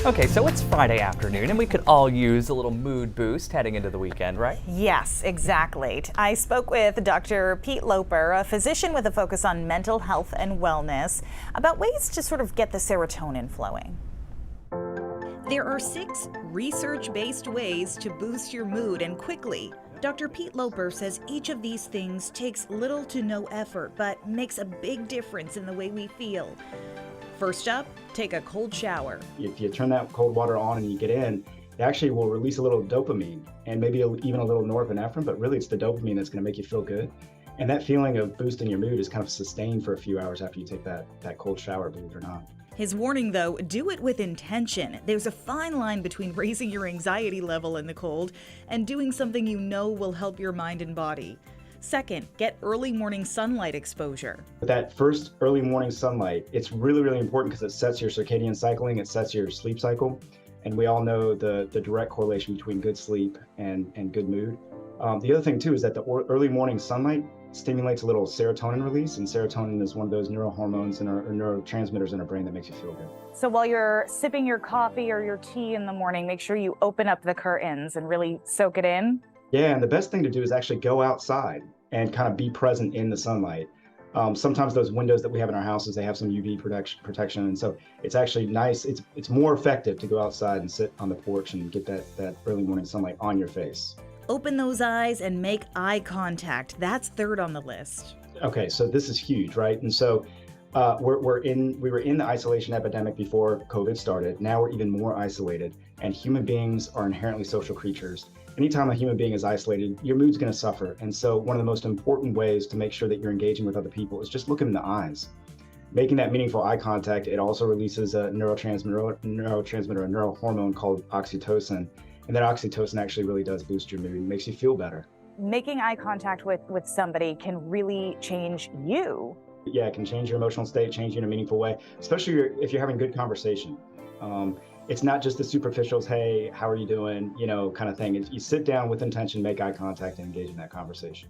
Okay, so it's Friday afternoon and we could all use a little mood boost heading into the weekend, right? Yes, exactly. I spoke with Dr. Pete Loper, a physician with a focus on mental health and wellness, about ways to sort of get the serotonin flowing. There are 6 research-based ways to boost your mood and quickly. Dr. Pete Loper says each of these things takes little to no effort, but makes a big difference in the way we feel. First up, take a cold shower. If you turn that cold water on and you get in, it actually will release a little dopamine and maybe even a little norepinephrine, but really it's the dopamine that's going to make you feel good. And that feeling of boosting your mood is kind of sustained for a few hours after you take that cold shower, believe it or not. His warning, though, do it with intention. There's a fine line between raising your anxiety level in the cold and doing something you know will help your mind and body. Second, get early morning sunlight exposure. That first early morning sunlight, it's really, really important because it sets your circadian cycling, it sets your sleep cycle. And we all know the direct correlation between good sleep and good mood. The other thing too is that the early morning sunlight stimulates a little serotonin release, and serotonin is one of those neurohormones and neurotransmitters in our brain that makes you feel good. So while you're sipping your coffee or your tea in the morning, make sure you open up the curtains and really soak it in. Yeah, and the best thing to do is actually go outside and kind of be present in the sunlight. Sometimes those windows that we have in our houses, they have some UV protection, and so it's actually nice. It's more effective to go outside and sit on the porch and get that early morning sunlight on your face. Open those eyes and make eye contact. That's third on the list. Okay, so this is huge, right? And so we were in the isolation epidemic before COVID started. Now we're even more isolated, and human beings are inherently social creatures. Anytime a human being is isolated, your mood's going to suffer. And so one of the most important ways to make sure that you're engaging with other people is just look them in the eyes. Making that meaningful eye contact, it also releases a neurotransmitter, a neurohormone called oxytocin. And that oxytocin actually really does boost your mood and makes you feel better. Making eye contact with somebody can really change you. Yeah, it can change your emotional state, change you in a meaningful way, especially if you're having good conversation. It's not just the superficials, hey, how are you doing, kind of thing. You sit down with intention, make eye contact, and engage in that conversation.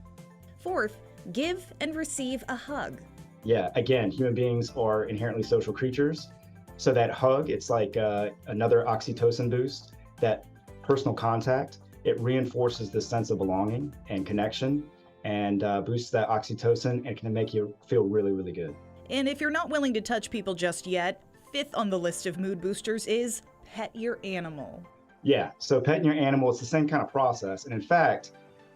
Fourth, give and receive a hug. Yeah, again, human beings are inherently social creatures. So that hug, it's like another oxytocin boost. That personal contact, it reinforces the sense of belonging and connection and boosts that oxytocin and can make you feel really, really good. And if you're not willing to touch people just yet, fifth on the list of mood boosters is pet your animal. Yeah, so petting your animal, it's the same kind of process. And in fact,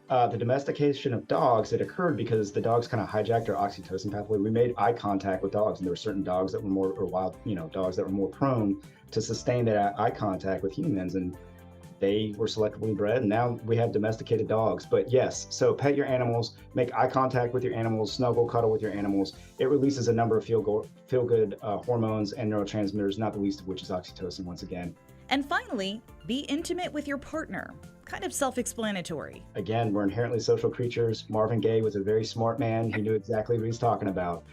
the domestication of dogs, it occurred because the dogs kind of hijacked our oxytocin pathway. We made eye contact with dogs, and there were certain dogs that were more, or wild, dogs that were more prone to sustain that eye contact with humans. And they were selectively bred, and now we have domesticated dogs. But yes, so pet your animals, make eye contact with your animals, snuggle, cuddle with your animals. It releases a number of feel-good hormones and neurotransmitters, not the least of which is oxytocin once again. And finally, be intimate with your partner. Kind of self-explanatory. Again, we're inherently social creatures. Marvin Gaye was a very smart man. He knew exactly what he's talking about.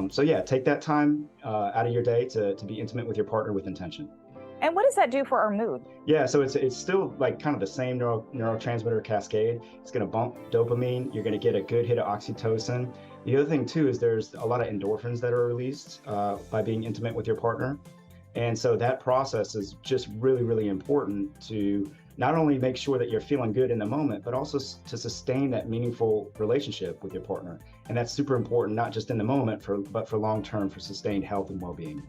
So yeah, take that time out of your day to be intimate with your partner with intention. And what does that do for our mood? Yeah, so it's still like kind of the same neurotransmitter cascade. It's going to bump dopamine. You're going to get a good hit of oxytocin. The other thing too is there's a lot of endorphins that are released by being intimate with your partner. And so that process is just really, really important to not only make sure that you're feeling good in the moment, but also to sustain that meaningful relationship with your partner. And that's super important, not just in the moment, but for long-term, for sustained health and well-being.